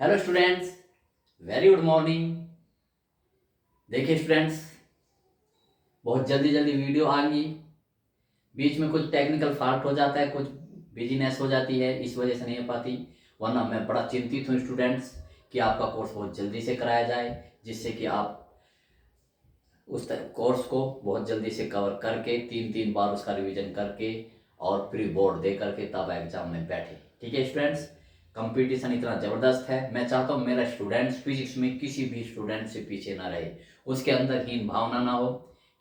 Hello students, very good morning. देखिए students, बहुत जल्दी जल्दी वीडियो आएंगी। बीच में कुछ टेक्निकल फॉल्ट हो जाता है, कुछ बिजीनेस हो जाती है, इस वजह से नहीं हो पाती। वरना मैं बड़ा चिंतित हूँ स्टूडेंट्स कि आपका कोर्स बहुत जल्दी से कराया जाए, जिससे कि आप उस कोर्स को बहुत जल्दी से कवर करके 3 बार उसका रिवीजन करके और प्री बोर्ड दे करके तब एग्जाम में बैठे। ठीक है स्टूडेंट्स, कंपटीशन इतना ज़बरदस्त है। मैं चाहता हूँ मेरा स्टूडेंट्स फिजिक्स में किसी भी स्टूडेंट से पीछे ना रहे, उसके अंदर हीन भावना ना हो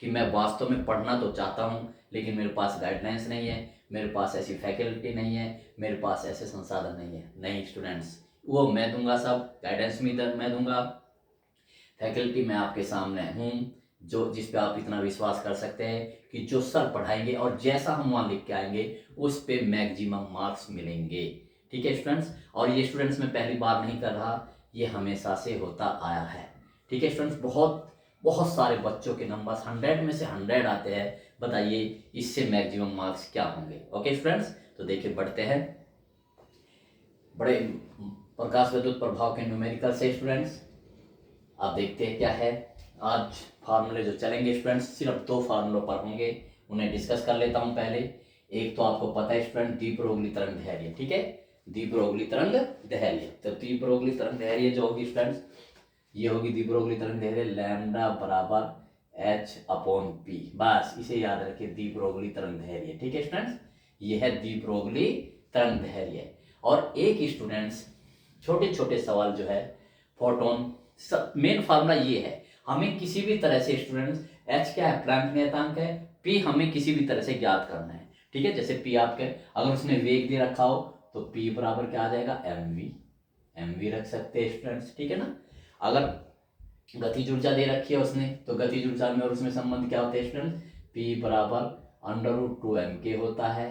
कि मैं वास्तव में पढ़ना तो चाहता हूँ लेकिन मेरे पास गाइडलाइंस नहीं है, मेरे पास ऐसी फैकल्टी नहीं है, मेरे पास ऐसे संसाधन नहीं है। नहीं स्टूडेंट्स, वो मैं दूंगा, सब गाइडेंस भी मैं दूंगा। फैकल्टी मैं आपके सामने हूँ, जो जिस पे आप इतना विश्वास कर सकते हैं कि जो सर पढ़ाएंगे और जैसा हम वहाँ लिख के आएंगे उस पे मैक्सिमम मार्क्स मिलेंगे। ठीक है स्टूडेंट्स, और ये स्टूडेंट्स मैं पहली बार नहीं कर रहा, ये हमेशा से होता आया है। ठीक है स्टूडेंट्स, बहुत बहुत सारे बच्चों के नंबर 100 में से 100 आते हैं। बताइए इससे मैक्सिमम मार्क्स क्या होंगे। ओके स्टूडेंट्स, तो देखिए बढ़ते हैं। बड़े प्रकाश विद्युत प्रभाव के न्यूमेरिकल से स्टूडेंट्स आप देखते हैं क्या है। आज फार्मूले जो चलेंगे स्टूडेंट्स, सिर्फ 2 फार्मूलों पर होंगे, उन्हें डिस्कस कर लेता हूं पहले। एक तो आपको पता है स्टूडेंट, द्विपरोगली तरंग धैर्य। ठीक है, द्विपरोगली तरंग धैर्य। तो द्विपरोगली तरंग धैर्य जो होगी स्टूडेंट्स, ये होगी द्विपरोगली तरंग धैर्य लैम्डा बराबर H/P। बस इसे याद रखिए, द्विपरोगली तरंग धैर्य। ठीक है स्टूडेंट्स, ये है द्विपरोगली तरंग धैर्य। और एक स्टूडेंट्स छोटे छोटे सवाल जो है फोटोन, मेन फार्मूला ये है, हमें किसी भी तरह से स्टूडेंट्स एच क्या है, प्लैंक नियतांक है, पी हमें किसी भी तरह से ज्ञात करना है। ठीक है, जैसे पी आपके अगर उसने वेग दे रखा हो तो पी बराबर क्या आ जाएगा, एम वी रख सकते हैं स्टूडेंट्स। ठीक है ना, अगर गतिज ऊर्जा दे रखी है उसने तो गतिज ऊर्जा में और उसमें संबंध क्या होते हैं स्टूडेंट्स, पी बराबर √2m के होता है।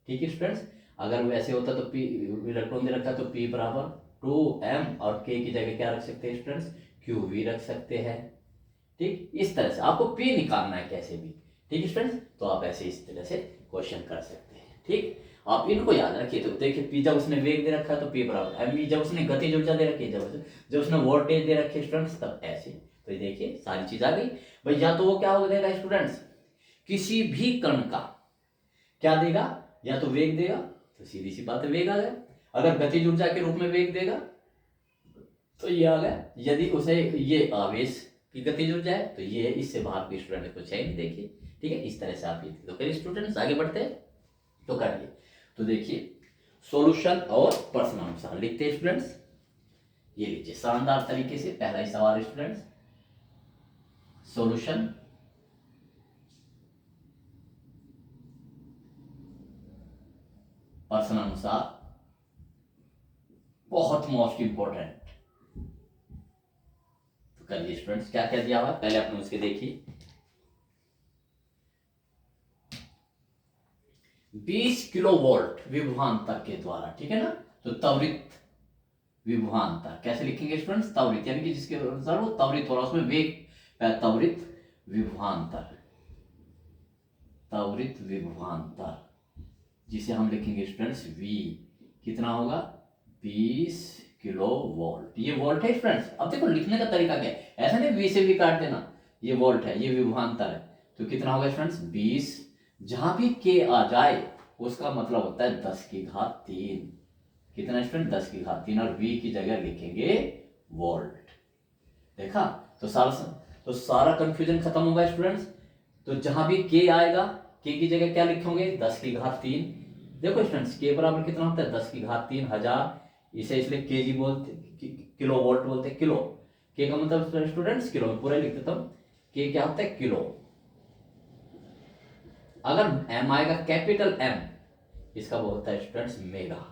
ठीक है स्टूडेंट्स, अगर वैसे होता तो पी इलेक्ट्रॉन दे रखा तो पी बराबर 2m और के की जगह क्या रख सकते हैं स्टूडेंट्स, QV रख सकते हैं। ठीक, इस तरह से आपको पी निकालना है कैसे भी। ठीक है स्टूडेंट्स, तो आप ऐसे इस तरह से क्वेश्चन कर सकते हैं। ठीक, आप इनको याद रखिए। तो देखिए पी जब उसने वेग दे रखा है तो पी बराबर एम वी, जब उसने गतिज ऊर्जा दे रखी है, जब उसने वोल्टेज दे रखी है स्टूडेंट्स, तब ऐसे। तो ये देखिए सारी चीज आ गई भाई। या तो वो क्या हो देगा स्टूडेंट्स, किसी भी कण का क्या देगा, या तो वेग देगा, तो सीधी सी बात है वेग आ गया। अगर गतिज ऊर्जा के रूप में वेग देगा तो ये आ गया। यदि उसे ये आवेश की गतिज ऊर्जा है तो ये इससे बाहर के स्टूडेंट कुछ है नहीं। देखिए ठीक है, इस तरह से आप ये तो फिर स्टूडेंट्स आगे बढ़ते हैं तो करिए। तो देखिए सॉल्यूशन और प्रश्नानुसार लिखते हैं स्टूडेंट्स। ये लीजिए शानदार तरीके से पहला ही सवाल स्टूडेंट्स, सॉल्यूशन प्रश्नानुसार, बहुत मोस्ट इंपॉर्टेंट। तो करिए स्टूडेंट्स, क्या क्या दिया हुआ है पहले अपने उसके देखिए। 20 किलो वोल्ट विभवांतर के द्वारा, ठीक है ना, तो त्वरित विभवांतर कैसे लिखेंगे स्टूडेंट्स, त्वरित यानी कि जिसके अनुसार वो त्वरित हो रहा है उसमें वेग, त्वरित विभवांतर, त्वरित विभवांतर जिसे हम लिखेंगे स्टूडेंट्स V। कितना होगा, 20 किलो वोल्ट। ये वोल्ट है स्टूडेंट्स। अब देखो लिखने का तरीका क्या है, ऐसा नहीं V से भी काट देना, ये वोल्ट है, ये विभवांतर है। तो कितना होगा स्टूडेंट्स, 20। जहां भी K आ जाए उसका मतलब होता है 10⁻3। कितना स्टूडेंट, 10⁻3, और V की जगह लिखेंगे वोल्ट। देखा, तो सारा कंफ्यूजन खत्म होगा स्टूडेंट्स। तो जहां भी K आएगा, K की जगह क्या लिखोगे, 10⁻3। देखो स्टूडेंट्स K बराबर कितना होता है, 10⁻3 हजार। इसे इसलिए केजी बोलते, किलो वोल्ट बोलते हैं, किलो। K का मतलब स्टूडेंट्स किलो में, पूरा लिख देता हूं। K क्या होता है, किलो। अगर M आएगा कैपिटल M, इसका वो होता है स्टूडेंट्स मेगा,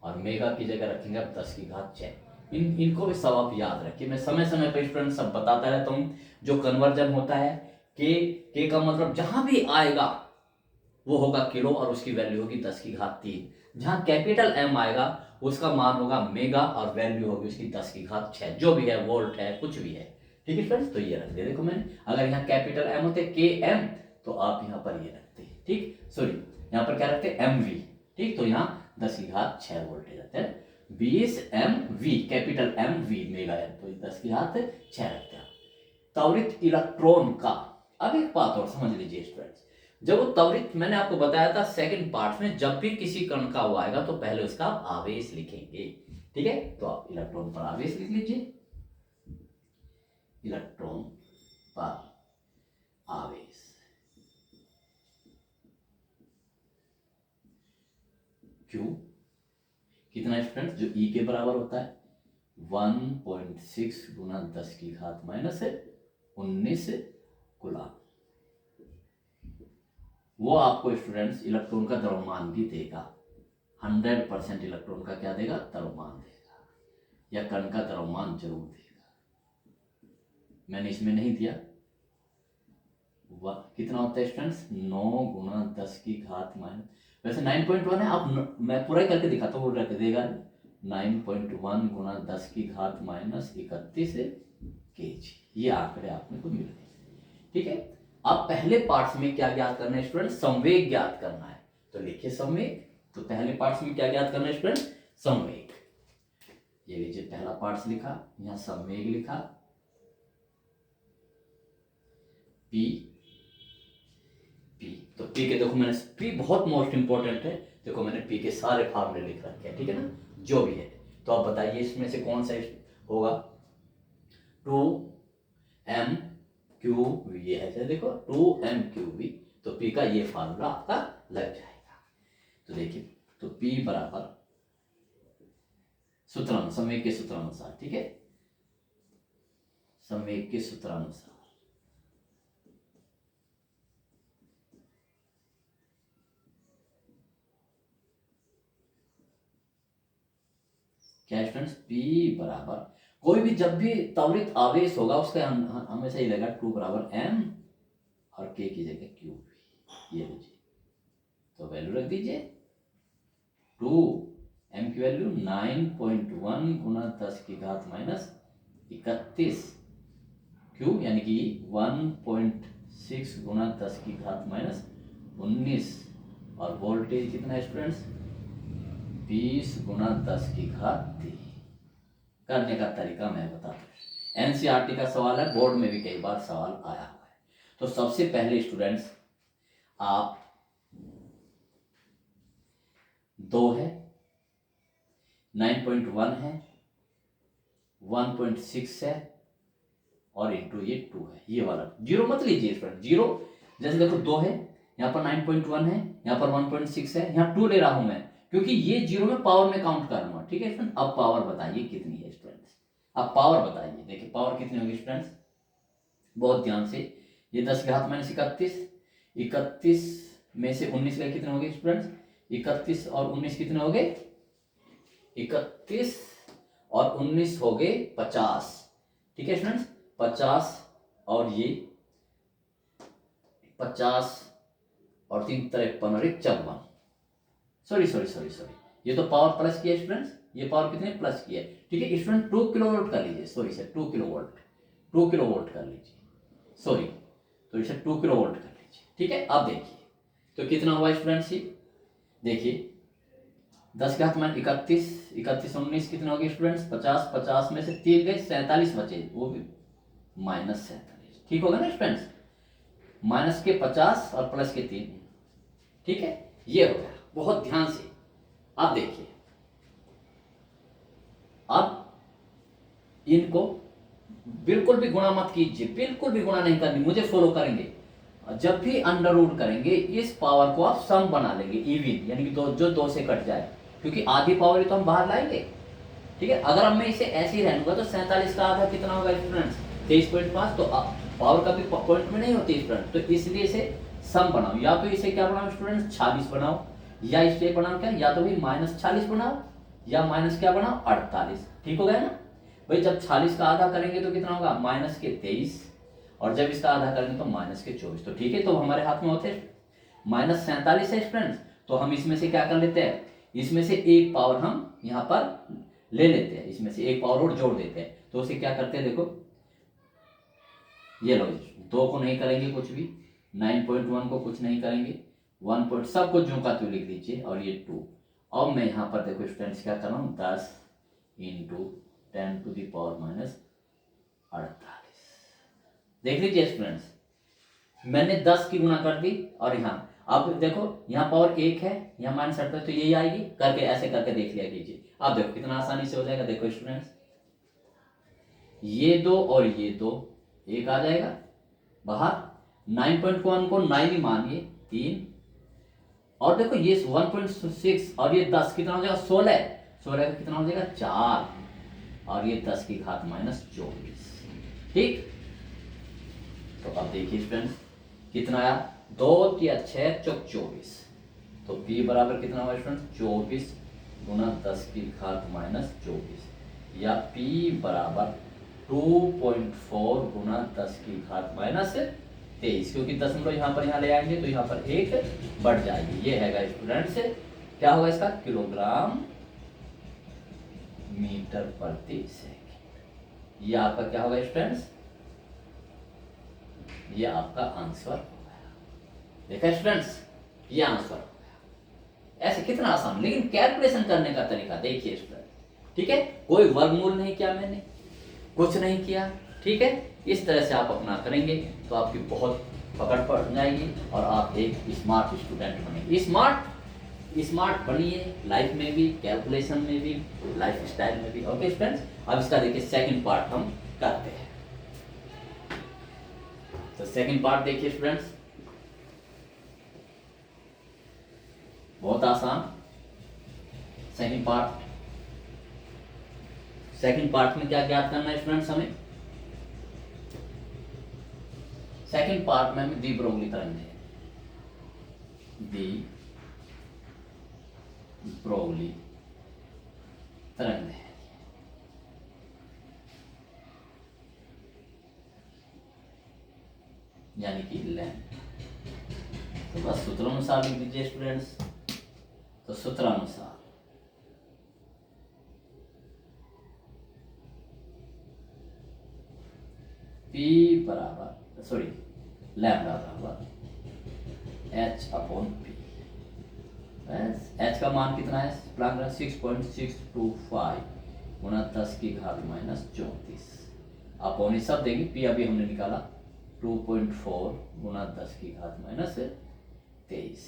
और मेगा की जगह रखेंगे आप 10⁻6। इनको भी सब आप याद रखिए, मैं समय समय पर स्टूडेंट सब बताता रहता हूँ। जो कन्वर्जन होता है के का मतलब जहां भी आएगा वो होगा किलो और उसकी वैल्यू होगी 10⁻3। जहां कैपिटल M आएगा उसका मान होगा मेगा और वैल्यू होगी उसकी 10⁻6, जो भी है, वोल्ट है, कुछ भी है। ठीक है फ्रेंड्स, तो ये रख दे। देखो मैंने, अगर यहाँ कैपिटल M होते KM तो आप यहाँ पर ये रखते। ठीक, सॉरी यहाँ पर क्या रखते, MV। ठीक, तो यहाँ 10⁻6 वोल्टेज आते हैं। 20 MV, कैपिटल MV मेगा है, तो 10⁶ रख दिया। त्वरित इलेक्ट्रॉन का, अब एक बात और समझ लीजिए स्टूडेंट्स, जब वो त्वरित, मैंने आपको बताया था सेकंड पार्ट में, जब भी किसी कण का वो आएगा तो पहले उसका आवेश लिखेंगे, ठीक है। तो आप इलेक्ट्रॉन पर आवेश लिख लीजिए, इलेक्ट्रॉन पर आवेश, क्यों, कितना स्टूडेंट, जो ई के बराबर होता है 1.6 गुना 10⁻⁻19 कूलम। वो आपको स्टूडेंट्स इलेक्ट्रॉन का द्रव्यमान भी देगा, 100% इलेक्ट्रॉन का क्या देगा, द्रव्यमान देगा, या कण का द्रव्यमान जरूर देगा। मैंने इसमें नहीं दिया, कितना होता है स्टूडेंट्स, 9 गुना 10⁻⁻, वैसे 9.1 है, आप मैं पूरा ही करके दिखाता हूँ, वो रख देगा 9.1 गुना 10⁻31 kg, ये आंकड़े आपने को मिल गए, ठीक है। अब पहले पार्ट्स में क्या ज्ञात करना है स्टूडेंट, संवेग ज्ञात करना है, तो लिखिए संवेग। तो पहले पार्ट्स में क्या ज्ञात करना है स्टूडेंट, संवेग। ये लीजिए पहला पार्ट्स लिखा, यहां संवेग लिखा, पी, तो पी के देखो मैंने, पी बहुत मोस्ट इंपॉर्टेंट है, देखो मैंने पी के सारे फार्मूले लिख रखे हैं, ठीक है ना, जो भी है। तो आप बताइए इसमें से कौन सा होगा, 2mQV, ये है, देखो 2mQV, तो पी का ये फार्मूला आपका लग जाएगा। तो देखिए, तो पी बराबर सूत्र, संवेग के सूत्रानुसार, ठीक है, संवेग के सूत्रानुसार क्या स्टूडेंट्स, P बराबर, कोई भी जब भी त्वरित आवेश होगा उसका हमेशा ही लगेगा 2 बराबर m और k की जगह q, ये लीजिए, तो वैल्यू रख दीजिए 2, m की वैल्यू 9.1 गुना 10⁻31, q यानी कि 1.6 गुना 10⁻19, और वोल्टेज कितना है स्टूडेंट्स, 20 गुना 10⁻3। करने का तरीका मैं बताता हूँ, एनसीईआरटी का सवाल है, बोर्ड में भी कई बार सवाल आया हुआ है। तो सबसे पहले स्टूडेंट्स, आप 2 है, 9.1 है, 1.6 है, और इंटू ये 2 है, ये वाला जीरो मत लीजिए स्टूडेंट, जीरो जैसे देखो 2 है, यहाँ पर 9.1 है, यहाँ पर 1.6 है, यहाँ 2 ले रहा हूं मैं, क्योंकि ये जीरो में पावर में काउंट कर लूंगा, ठीक है स्टूडेंट। अब पावर बताइए कितनी है स्टूडेंट्स, अब पावर बताइए, देखिए पावर कितनी होगी स्टूडेंट्स, बहुत ध्यान से, ये 10⁻31, 31 में से 19 गए, कितने हो गए स्टूडेंट्स, 31 और 19 कितने हो गए, 31 और 19 हो गए 50, ठीक है स्टूडेंट्स, 50 और ये 50 और 3 53 और 1 54, सॉरी, ये तो पावर प्लस की है स्टूडेंट्स, ये पावर कितने प्लस की है, ठीक है स्टूडेंट, 2 किलोवोल्ट कर लीजिए, सॉरी सर 2 किलोवोल्ट कर लीजिए, सॉरी, तो इसे 2 किलोवोल्ट कर लीजिए, ठीक है। अब देखिए तो कितना हुआ स्टूडेंट्स, देखिए 10⁻31, 31 19 कितना हो गया स्टूडेंट्स, 50, 50 में से 3 गए, 47 बचे, वो भी -47, ठीक होगा ना स्टूडेंट्स, माइनस के 50 और प्लस के 3, ठीक है, ये हो गया, बहुत ध्यान से। अब देखिए, अब इनको बिल्कुल भी गुणा मत कीजिए, बिल्कुल भी गुणा नहीं करनी, मुझे फॉलो करेंगे, जब भी अंडर रूट करेंगे इस पावर को आप सम बना लेंगे, इवन यानी कि जो 2 से कट जाए, क्योंकि आधी पावर ही तो हम बाहर लाएंगे, ठीक है। अगर अब मैं इसे ऐसे ही रहूंगा तो 47 का आधा कितना होगा स्टूडेंट्स, 23.5, तो पावर का भी पॉइंट में नहीं होती स्टूडेंट, तो इसलिए इसे सम बनाओ, या तो इसे क्या बनाओ स्टूडेंट्स 46 बनाओ, या इसे बनाओ क्या, या तो भाई -40 बनाओ, या माइनस क्या बनाओ 48, ठीक हो गया ना भाई। जब 46 का आधा करेंगे तो कितना होगा, -23, और जब इसका आधा करेंगे तो -24, तो ठीक है, तो हमारे हाथ में होते -47 है स्टूडेंट्स, तो हम इसमें से क्या कर लेते हैं, इसमें से एक पावर हम यहाँ पर ले लेते हैं, इसमें से एक पावर और जोड़ देते हैं, तो उसे क्या करते हैं, देखो ये लो, 2 को नहीं करेंगे कुछ भी, 9.1 को कुछ नहीं करेंगे, 1 सब कुछ जो का त्यों लिख दीजिए, और ये 2, अब मैं यहाँ पर देखो स्टूडेंट्स क्या कर रहा हूँ, 10 इंटू 10⁻⁻48। देख लीजिए स्टूडेंट्स, मैंने 10 की गुणा कर दी और यहाँ अब देखो यहाँ पावर 1 है, यहाँ -8 तो यही आएगी, करके ऐसे करके देख लिया कीजिए। अब देखो कितना आसानी से हो जाएगा। देखो स्टूडेंट्स, ये 2 और ये 2, 1 आ जाएगा बाहर। 9.1 को 9 ही मानिए, 3, और देखो ये 1.6 और ये 10 कितना हो जाएगा, 16। 16 का कितना हो जाएगा, 4, और ये 10 की घात -24। ठीक, तो अब देखिए स्टूडेंट्स कितना आया, 2 या 6 चौक 24। तो p बराबर कितना हुआ स्टूडेंट, 24 गुना 10 की घात -24, या p बराबर 2.4 गुना 10 की घात -23, क्योंकि दशमलव यहाँ पर यहाँ ले आएंगे तो यहाँ पर 1 बढ़ जाएगी। ये है स्टूडेंट्स, क्या होगा इसका, किलोग्राम मीटर प्रति सेकंड। ये आपका क्या होगा स्टूडेंट्स, ये आपका आंसर हो गया। देखा स्टूडेंट्स, ये आंसर हो गया। ऐसे कितना आसान, लेकिन कैलकुलेशन करने का तरीका देखिए स्टूडेंट। ठीक है, कोई वर्गमूल नहीं किया मैंने, कुछ नहीं किया। ठीक है, इस तरह से आप अपना करेंगे तो आपकी बहुत पकड़ पड़ जाएगी और आप एक स्मार्ट स्टूडेंट बनेंगे। स्मार्ट बनिए लाइफ में भी, कैलकुलेशन में भी, लाइफ स्टाइल में भी। ओके स्टूडेंट्स, अब इसका देखिए सेकंड पार्ट हम करते हैं। तो सेकंड पार्ट देखिए स्टूडेंट्स, बहुत आसान। सेकंड पार्ट में क्या ज्ञात करना है स्टूडेंट्स हमें, सेकंड पार्ट में हमें दी ब्रोगली तरंग है, दी ब्रोगली तरंग है। यानी कि लेंथ। तो बस सूत्रानुसार लिख दीजिए स्टूडेंट्स। तो सूत्रानुसार P बराबर, सॉरी, लैम्डा बराबर H/P। H का मान कितना है, 6.625 गुना 10 की घात -34 अपॉन, सब देंगे। P अभी हमने निकाला 2.4 गुना 10 की घात -23।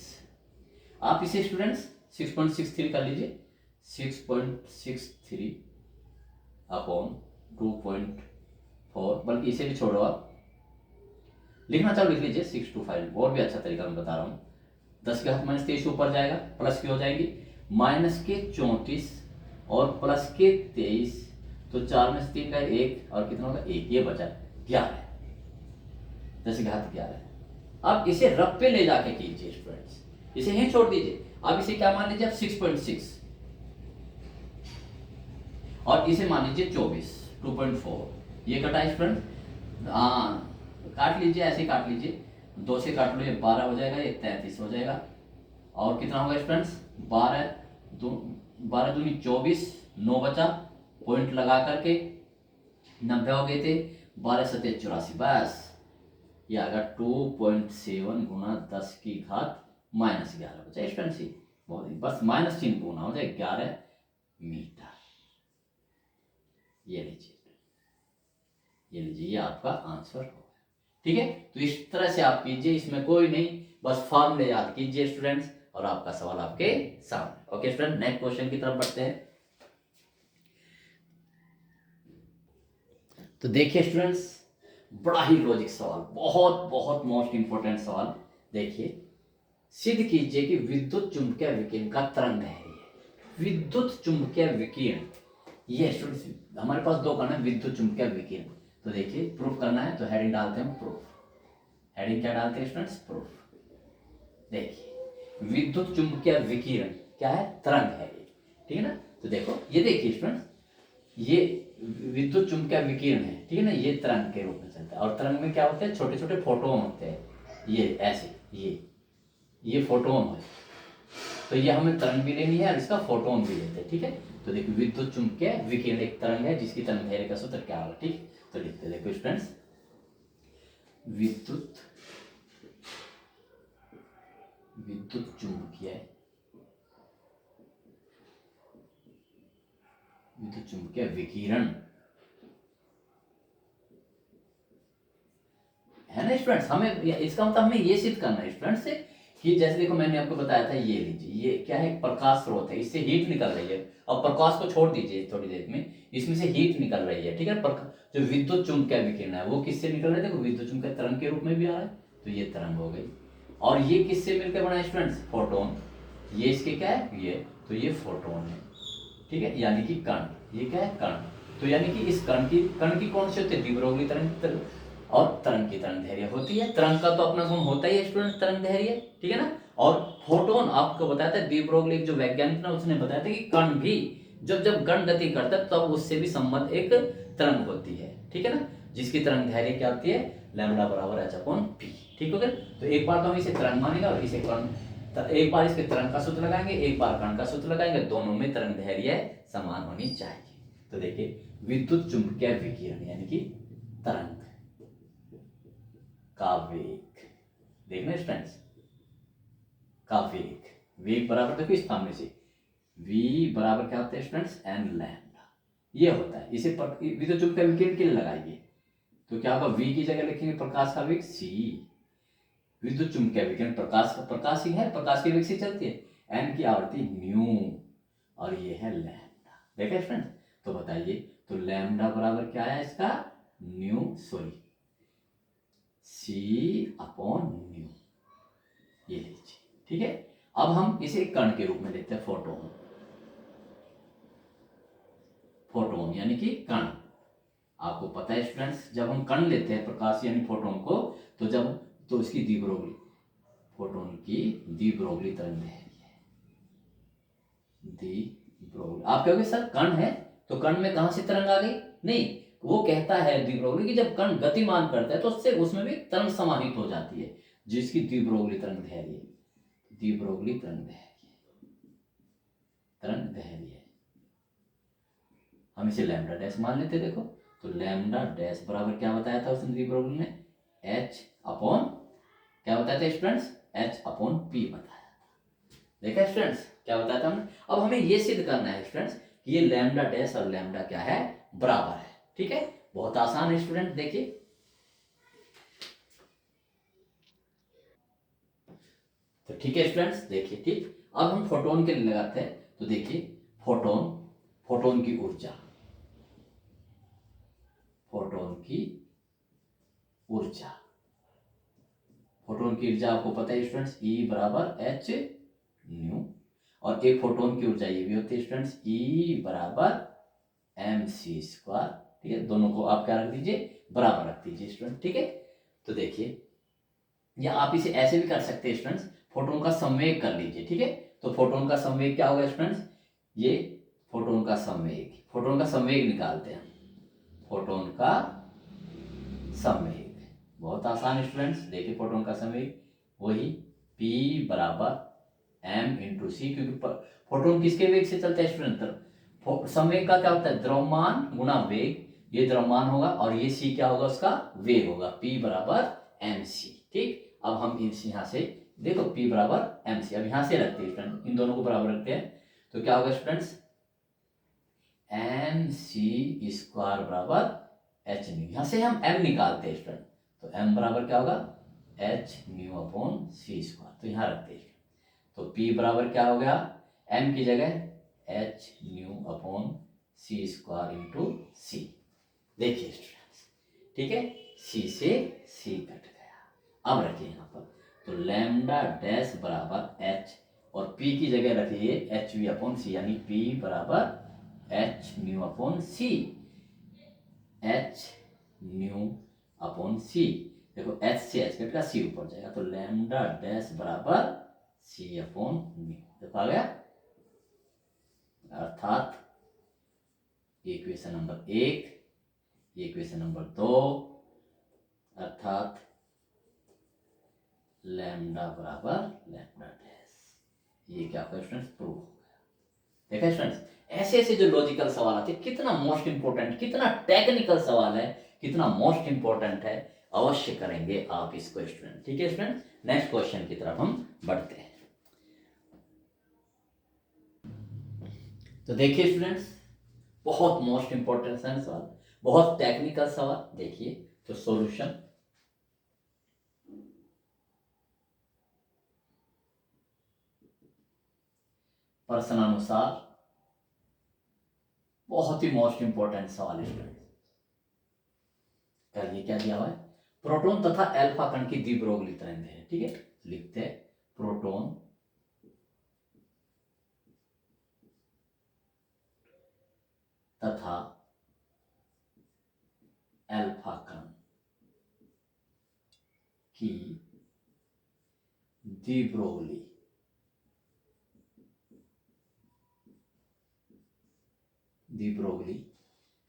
आप इसे स्टूडेंट्स 6.63 कर लीजिए, 6.63 अपॉन 2.4, बल्कि इसे भी छोड़ो, आप लिखना चाहो लिख लीजिए 625, और भी अच्छा तरीका मैं बता रहा हूँ। 10 के घात -23 ऊपर जाएगा, प्लस की हो जाएगी -34 और प्लस के 23, तो 4 में से 3 का 1 और कितना होगा 1, ये बचा 11, 10 के घात 11। अब इसे रफ पे ले जाके कीजिए स्टूडेंट्स, इसे यहीं छोड़ दीजिए। अब इसे क्या मान लीजिए आप, 6.6, और इसे मान लीजिए 24, 2.4, ये कटा स्टूडेंट, हाँ काट लीजिए, ऐसे ही काट लीजिए, 2 से काट लो, ये 12 हो जाएगा, ये 33 हो जाएगा, और कितना होगा स्टूडेंट्स, 12 दूनी 24, 9 बचा, पॉइंट लगा करके 90 हो गए थे, 12 सत्ते 84, बस ये आएगा 2.7 गुना 10 की घात -11 बचा स्टूडेंट्स। बहुत, बस माइनस चिन्ह गुना हो जाए 11 मीटर। ये लीजिए, ये आपका आंसर होगा। ठीक है, तो इस तरह से आप कीजिए, इसमें कोई नहीं, बस फॉर्मूले याद कीजिए स्टूडेंट्स, और आपका सवाल आपके सामने। ओके स्टूडेंट, नेक्स्ट क्वेश्चन की तरफ बढ़ते हैं। तो देखिए स्टूडेंट्स, बड़ा ही लॉजिक सवाल, बहुत बहुत मोस्ट इंपोर्टेंट सवाल। देखिए, सिद्ध कीजिए कि विद्युत चुंबकीय विकिरण का तरंग है ये। विद्युत चुंबकीय विकिरण, ये स्टूडेंट्स हमारे पास 2 करना है, विद्युत चुंबकीय विकिरण। तो देखिए प्रूफ करना है, तो हेडिंग डालते हैं प्रूफ। हेडिंग क्या डालते हैं स्टूडेंट्स, प्रूफ। देखिए विद्युत चुंबकीय विकिरण क्या है, तरंग है ये, ठीक है ना। तो देखो ये देखिए स्टूडेंट्स, ये विद्युत चुंबकीय विकिरण है, ठीक है ना, ये तरंग के रूप में चलता है। और तरंग में क्या होते हैं, छोटे छोटे फोटोन होते हैं, ये ऐसे, ये फोटोन है। तो ये हमें तरंग भी लेनी है और इसका फोटोन भी लेते हैं, ठीक है। तो देखो विद्युत चुंबकीय विकिरण एक तरंग है जिसकी तरंग दैर्घ्य का सूत्र क्या होगा, ठीक। तो लिखते देखो स्टूडेंट्स, विद्युत चुंबकीय विद्युत चुंबकीय विकिरण है ना स्टूडेंट्स। हमें इसका मतलब हमें ये सिद्ध करना है स्टूडेंट्स से कि जैसे देखो मैंने आपको बताया था, ये लीजिए, ये क्या है, प्रकाश स्रोत है, इससे हीट निकल रही है। अब प्रकाश को छोड़ दीजिए थोड़ी देर में, इसमें से हीट निकल रही है, ठीक है। जो विद्युत चुंबकीय विकिरण है वो किससे निकल रहा है, देखो विद्युत चुंबकीय तरंग के रूप में भी आ रहा है, तो ये तरंग हो गई। और ये किससे मिलकर बना है स्टूडेंट्स, फोटोन। ये इसके क्या है, ये तो ये फोटोन है, ठीक है, यानी कि कण। ये क्या है, कण। तो यानी कि इस कण की कौन सी होती है, द्विध्रुवीय तरंग और तरंग की तरंग दैर्घ्य होती है। तरंग का तो अपना गुण होता ही है स्टूडेंट, तरंग दैर्घ्य, ठीक है ना। और फोटोन आपको बताया था, डी ब्रोगली जो वैज्ञानिक था उसने बताया था कि कण भी जब जब कण गति करता है तब उससे भी संबंध एक तरंग होती है, ठीक है ना, जिसकी तरंग दैर्घ्य क्या होती है, लैम्डा बराबर h/p, ठीक हो गया। तो एक बार तो हम इसे तरंग मानेंगे और इसे कण, एक बार इसके तरंग का सूत्र लगाएंगे, एक बार कण का सूत्र लगाएंगे, दोनों में तरंग दैर्घ्य समान होनी चाहिए। तो देखिए विद्युत चुंबकीय विकिरण यानी कि तरंग का वेग, देखना स्टूडेंट्स, का वेग, वेग बराबर देखो इस सामने से v बराबर क्या होता है स्टूडेंट्स, n लैम्डा, ये होता है। इसे विद्युत चुंबकीय विकिरण के लिए लगाइए, तो क्या होगा, v की जगह लिखेंगे प्रकाश का वेग c, विद्युत चुंबकीय विकिरण प्रकाश ही है, प्रकाश के वेग से चलती है, n की आवृत्ति न्यू, और ये है लैम्डा, देखा स्टूडेंट्स। तो बताइए, तो लैम्डा बराबर क्या है इसका, c/न्यू, ये लीजिए, ठीक है। अब हम इसे कण के रूप में लेते हैं, फोटोन, फोटोन यानी कि कण। आपको पता है स्टूडेंट्स, जब हम कण लेते हैं प्रकाश यानी फोटोन को, तो इसकी द्विब्रोगली, फोटोन की द्विब्रोगली तरंग दैर्घ्य है, द्विब्रोगली। आप कहोगे सर कण है तो कण में कहां से तरंग आ गई, नहीं, वो कहता है द्विब्रोगली कि जब कण गतिमान करता है तो उससे उसमें भी तरंग समाहित हो जाती है, जिसकी द्विब्रोगली तरंग दैर्घ्य, द्विब्रोगली तरंग दैर्घ्य हम इसे लैम्डा डैश मान लेते, देखो तो लैम्डा डैश बराबर क्या बताया था उसने द्विब्रोगली में, क्या बताया था स्टूडेंट्स, h/p बताया था, देखा स्टूडेंट्स क्या बताया था हमने। अब हमें ये सिद्ध करना है स्टूडेंट्स कि ये लैम्डा डैश और लैम्डा क्या है, बराबर है, ठीक है। बहुत आसान है स्टूडेंट, देखिए, तो ठीक है स्टूडेंट्स, देखिए, ठीक। अब हम फोटोन के लिए लगाते हैं, तो देखिए फोटोन, फोटोन की ऊर्जा, फोटोन की ऊर्जा, फोटोन की ऊर्जा आपको पता है स्टूडेंट्स, E बराबर h न्यू, और एक फोटोन की ऊर्जा ये भी होती है स्टूडेंट्स, E बराबर mc², ठीक है। दोनों को आप क्या रख दीजिए, बराबर रख दीजिए स्टूडेंट, ठीक है। तो देखिए, या आप इसे ऐसे भी कर सकते हैं स्टूडेंट्स, फोटोन का संवेग कर लीजिए, ठीक है। तो फोटोन का संवेग क्या होगा स्टूडेंट्स, ये फोटोन का संवेग निकालते हैं, फोटोन का संवेग बहुत आसान स्टूडेंट्स, देखिए फोटोन का संवेग वही p बराबर m इंटू सी, क्योंकि फोटोन किसके वेग से चलता है स्टूडेंट, संवेग का क्या होता है, द्रव्यमान गुणा वेग, ये द्रव्यमान होगा और ये c क्या होगा, उसका वेग होगा, p बराबर mc, ठीक। अब हम यहाँ से देखो p बराबर mc, अब यहाँ से रखते हैं स्टूडेंट, इन दोनों को बराबर रखते हैं, तो क्या होगा स्टूडेंट्स, mc² बराबर h न्यू, यहाँ से हम m निकालते हैं स्टूडेंट, तो m बराबर क्या होगा, h न्यू/c², तो यहाँ रखते हैं, तो p बराबर क्या हो गया, m की जगह h न्यू/c² इंटू c, देखिए स्टूडेंट्स, ठीक है, c से c कट गया। अब रखिए यहाँ पर, तो लैम्डा डैश बराबर h, और p की जगह रखिए hv/c, यानी p बराबर h न्यू/c, h न्यू/c, देखो h से h कटेगा, c ऊपर जाएगा, तो लैम्डा डैश बराबर c/न्यू, देखो आ गया, अर्थात इक्वेशन नंबर 1, इक्वेशन नंबर 2, अर्थात लैम्डा बराबर लैम्डा डैश, ये क्या क्वेश्चन प्रूव हो गया, देखा स्टूडेंट्स। ऐसे ऐसे जो लॉजिकल सवाल आते हैं, कितना मोस्ट इंपोर्टेंट, कितना टेक्निकल सवाल है, कितना मोस्ट इंपोर्टेंट है, अवश्य करेंगे आप इसको स्टूडेंट, ठीक है स्टूडेंट। नेक्स्ट क्वेश्चन की तरफ हम बढ़ते हैं, तो देखिए स्टूडेंट्स, बहुत मोस्ट इंपॉर्टेंट सवाल, बहुत टेक्निकल सवाल। देखिए तो सॉल्यूशन, प्रश्नानुसार, बहुत ही मोस्ट इंपॉर्टेंट सवाल स्टूडेंट। ये क्या दिया हुआ है, प्रोटॉन तथा अल्फा कण की द्विब्रोगली तरंग है। ठीक है, लिखते हैं प्रोटॉन तथा अल्फा कण की द्विब्रोगली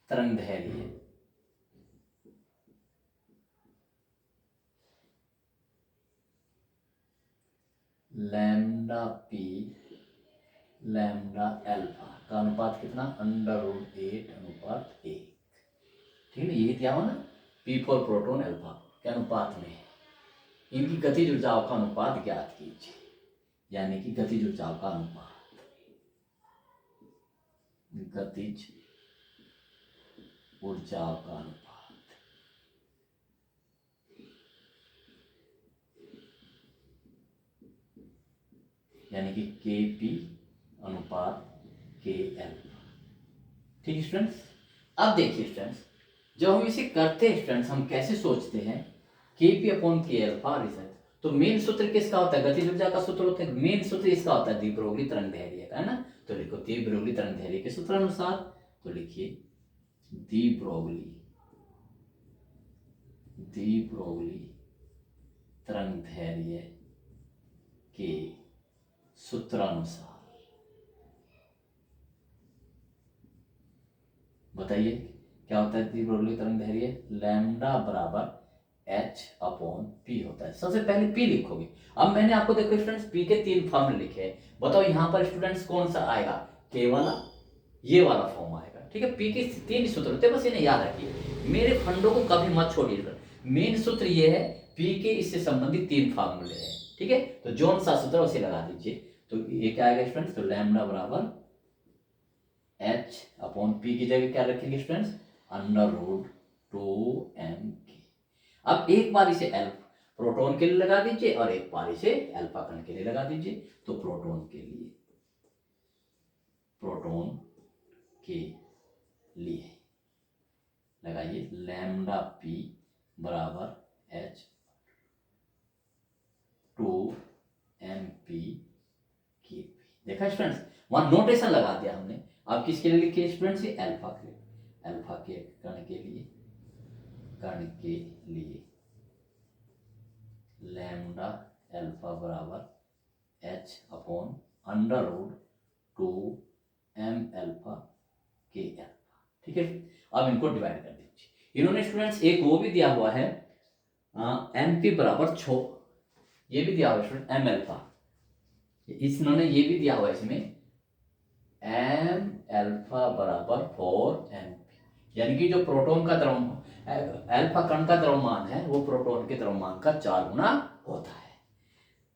तरंग धैर्य है। लैम्डा पी लैम्डा अल्फा का अनुपात कितना, √8:1। ठीक है, यही दिया हुआ ना, पी फॉर प्रोटॉन अल्फा के अनुपात में है। इनकी गतिज ऊर्जाओं का अनुपात ज्ञात कीजिए, यानी कि गतिज ऊर्जाओं का अनुपात, गतिज ऊर्जाओं का अनुपात, यानी कि Kp अनुपात Kl। ठीक स्टूडेंट्स, अब देखिए स्टूडेंट्स, जब हम इसे करते हैं स्टूडेंट्स, हम कैसे सोचते हैं, Kp/Kα रिसर्च, तो मेन सूत्र किसका होता है, गतिज ऊर्जा का सूत्र होता है। मेन सूत्र इसका होता है द्विब्रोगली तरंग धैर्य का, है ना। तो लिखो द्विब्रोगली तरंग धैर्य के सूत्र अनुसार, तो लिखिए द्विब्रोगली तरंग धैर्य के सूत्रानुसार बताइए क्या होता है द्विब्रोगली तरंग धैर्य, लैम्डा बराबर H/P होता है। सबसे पहले P लिखोगे। अब मैंने आपको देखो स्टूडेंट्स P के 3 फॉर्मूले लिखे हैं, बताओ यहाँ पर स्टूडेंट्स कौन सा आएगा, K वाला, ये वाला फॉर्म आएगा। ठीक है, P के 3 सूत्र होते हैं, बस इन्हें याद रखिए, मेरे फंडों को कभी मत छोड़िए। मेन सूत्र ये है, P के इससे संबंधित 3 फॉर्मूले हैं। ठीक है, तो जोन सा सूत्र उसे लगा दीजिए। तो ये क्या आएगा स्टूडेंट्स, तो लैम्डा बराबर H/P की जगह क्या रखेंगे स्टूडेंट्स, √2m। अब एक बार इसे प्रोटॉन के लिए लगा दीजिए और एक बार इसे अल्फा कण के लिए लगा दीजिए। तो प्रोटॉन के लिए लगाइए लैम्डा P बराबर H/2mp Kp। देखा स्टूडेंट्स, वहां नोटेशन लगा दिया हमने। अब किसके लिए लिखिए स्टूडेंट्स, अल्फा के लिए, अल्फा के कण के लिए लैम्डा अल्फा बराबर H/√2m अल्फा। ठीक है, अब इनको डिवाइड कर दीजिए। इन्होंने स्टूडेंट्स एक वो भी दिया हुआ है MP बराबर 6, ये भी दिया हुआ है स्टूडेंट m अल्फा, इन्होंने ये भी दिया हुआ है इसमें m अल्फा बराबर 4mp, यानी कि जो प्रोटॉन का अल्फा कण का द्रव्यमान है वो प्रोटॉन के द्रव्यमान का 4 गुना होता है।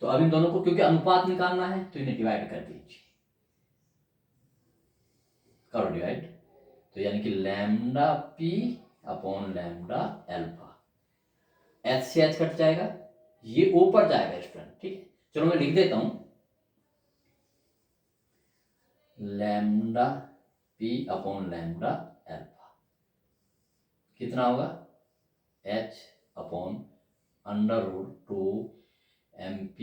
तो अब इन दोनों को क्योंकि अनुपात निकालना है तो इन्हें डिवाइड कर दीजिए, करो डिवाइड। तो यानी कि लैम्डा P/लैम्डा अल्फा, H से H कट जाएगा, ये ऊपर जाएगा स्टूडेंट। ठीक है, चलो मैं लिख देता हूं, लैम्डा P/लैम्डा अल्फा कितना होगा, H/√2mp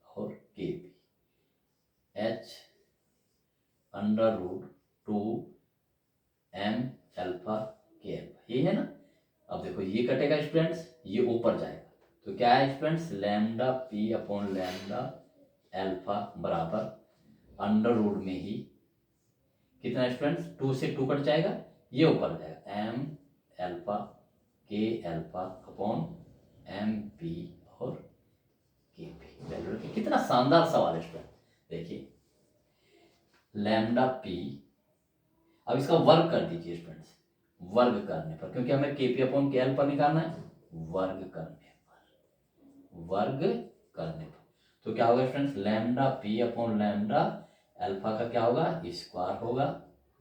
और Kp, H/√2m alpha K alpha, ये है ना। अब देखो ये कटेगा स्टूडेंट्स, ये ऊपर जाएगा, तो क्या है स्टूडेंट्स, लैम्डा P/लैम्डा अल्फा बराबर अंडर रूट में ही कितना स्टूडेंट्स, 2 से 2 कट जाएगा, ये ऊपर जाएगा m alpha K alpha upon MP और Kp। कितना शानदार सवाल है स्टूडेंट। देखिए लैम्डा P, अब इसका वर्ग कर दीजिए स्टूडेंट्स, वर्ग करने पर, क्योंकि हमें Kp/K अल्फा निकालना है, वर्ग करने पर तो क्या होगा स्टूडेंट्स, लैम्डा P/लैम्डा अल्फा का क्या होगा, स्क्वायर होगा,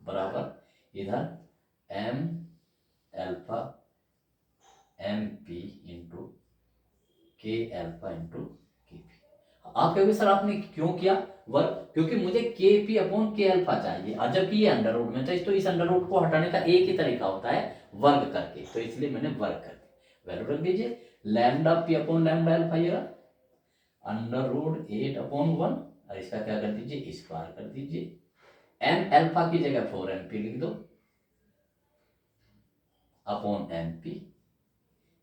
बराबर इधर M alpha M P into K alpha into K P. आप कहोगे सर आपने क्यों किया वर्ग? क्योंकि मुझे के पी अपॉन के अल्फा चाहिए, और जबकि ये अंडर रूट में था, तो इस अंडर रूट को हटाने का एक ही तरीका होता है, वर्ग करके, तो इसलिए मैंने वर्ग कर दिया। वैल्यू रख दीजिए, lambda P upon lambda alpha, ये अंडर रूट 8/1, और इसका क्या कर दीजिए, स्क्वायर कर दीजिए। एम एल्फा की जगह 4mp लिख दो अपॉन एम पी।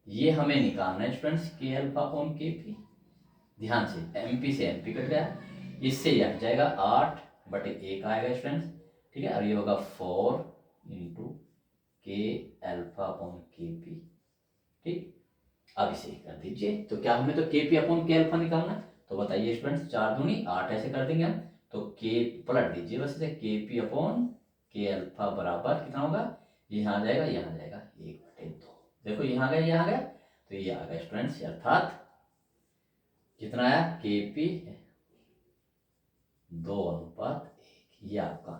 ये हमें निकालना है स्टूडेंट्स, के अल्फा अपॉन के पी। ध्यान से, एम पी से एम पी कट गया, इससे ये हट जाएगा, 8/1 आएगा स्टूडेंट्स, ठीक है। और ये होगा 4 इंटू के अल्फा अपॉन के पी, ठीक। अब इसे कर दीजिए, तो क्या हमें तो के पी अपॉन के अल्फा निकालना है, तो बताइए स्टूडेंट्स, 4 दूनी 8 ऐसे कर देंगे हम, तो के पलट दीजिए बस इसे, के पी अपॉन के अल्फा बराबर कितना होगा, यहाँ आ जाएगा, यहाँ आ जाएगा 1/2। देखो यहाँ गया, यहाँ गया, तो ये आ गया स्टूडेंट्स, अर्थात कितना आया, के पी 2:1। ये आपका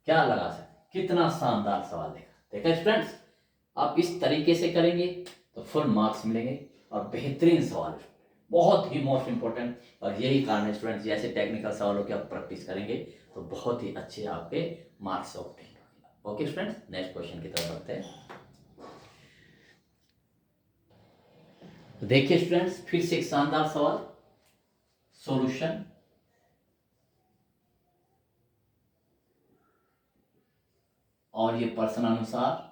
क्या लगा सकते, कितना शानदार सवाल देखा स्टूडेंट्स। आप इस तरीके से करेंगे तो फुल मार्क्स मिलेंगे, और बेहतरीन सवाल, बहुत ही मोस्ट इंपॉर्टेंट। और यही कारण है स्टूडेंट्स, जैसे टेक्निकल सवालों की आप प्रैक्टिस करेंगे तो बहुत ही अच्छे आपके मार्क्स ऑब्टेन होंगे। ओके स्टूडेंट्स, नेक्स्ट क्वेश्चन की तरफ बढ़ते हैं। देखिए स्टूडेंट्स, फिर से एक शानदार सवाल, सॉल्यूशन। और ये प्रश्न अनुसार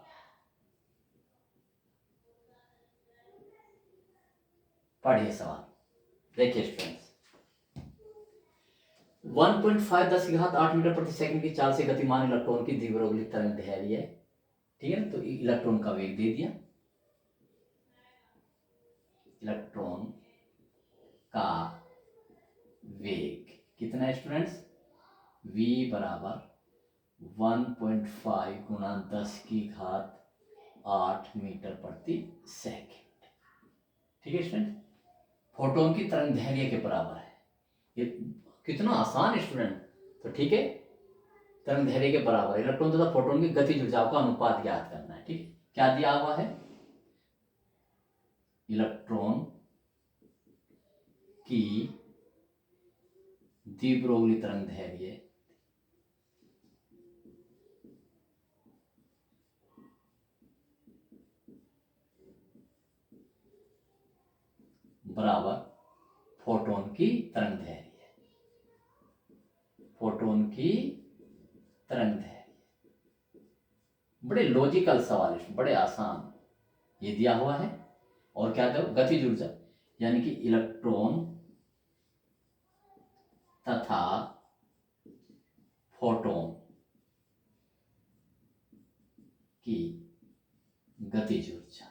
पढ़िए सवाल। देखिए स्टूडेंट्स, 1.5 10⁸ मीटर प्रति सेकंड की चाल से गतिमान इलेक्ट्रॉन की द्विध्रुवीय तरंग दैर्ध्य है, ठीक है ना। तो इलेक्ट्रॉन का वेग दे दिया, इलेक्ट्रॉन का वेग कितना है स्टूडेंट्स, v बराबर 1.5 गुणा 10⁸ मीटर प्रति सेकंड, ठीक है स्टूडेंट। फोटोन की तरंग दैर्ध्य के बराबर है, ये कितना आसान है स्टूडेंट, तो ठीक है। तरंग दैर्ध्य के बराबर इलेक्ट्रॉन तथा फोटोन की गतिज ऊर्जाओं का अनुपात ज्ञात करना है, ठीक है। क्या दिया हुआ है, इलेक्ट्रॉन की द्विध्रुवीय तरंग दैर्ध्य बराबर फोटोन की तरंग दैर्ध्य, फोटोन की तरंग दैर्ध्य। बड़े लॉजिकल सवाल, बड़े आसान, ये दिया हुआ है। और क्या दो, गतिज ऊर्जा, यानी कि इलेक्ट्रॉन तथा फोटोन की गतिज ऊर्जा,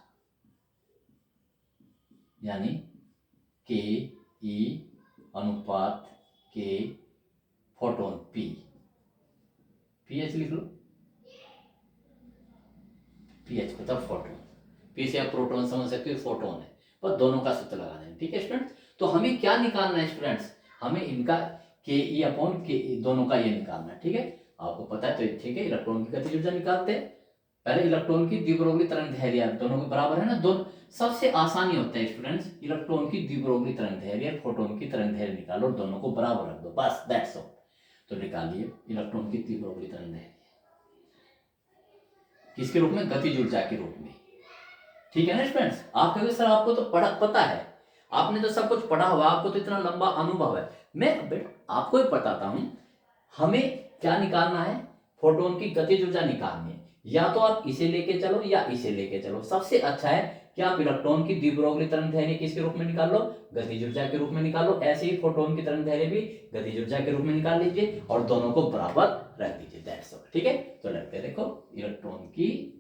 यानी के ई अनुपात के फोटोन पी, पीएच लिख लो, पीएच को तब फोटोन, पी से आप प्रोटॉन समझ सकते हो, फोटोन है, पर दोनों का सूत्र लगा दें, ठीक है स्टूडेंट्स। तो हमें क्या निकालना है स्टूडेंट्स, हमें इनका के ई अपॉन के दोनों का ये निकालना है, ठीक है। आपको पता है, तो ठीक है, इलेक्ट्रॉन की गतिज ऊर्जा निकालते हैं। पहले इलेक्ट्रॉन की द्विध्रुवीय तरंग दैर्ध्य दोनों के बराबर है ना, दोनों सबसे आसानी होता है स्टूडेंट्स, इलेक्ट्रॉन की द्विध्रुवीय तरंग दैर्ध्य फोटोन की तरंग दैर्ध्य निकालो, दोनों को बराबर रख दो, बस दैट्स ऑल। तो निकालिए इलेक्ट्रॉन की द्विध्रुवीय तरंग दैर्ध्य किसके रूप में, गतिज ऊर्जा के रूप में, ठीक है ना स्टूडेंट्स। आप कहोगे सर आपको तो पता है, आपने तो सब कुछ पढ़ा हुआ, आपको तो इतना लंबा अनुभव है। मैं आपको ही बताता हूं, हमें क्या निकालना है, फोटोन की गतिज ऊर्जा निकालनी है। या तो आप इसे लेके चलो या इसे लेके चलो, सबसे अच्छा है कि आप इलेक्ट्रॉन की द्विध्रुवीय तरंग दैर्ध्य किसके रूप में निकाल लो, गतिज ऊर्जा के रूप में निकाल लो। ऐसे ही फोटोन की तरंग दैर्ध्य भी गतिज ऊर्जा के रूप में निकाल लीजिए, और दोनों को बराबर रख दीजिए, दैट्स ऑल, ठीक है। तो लगते देखो, इलेक्ट्रॉन की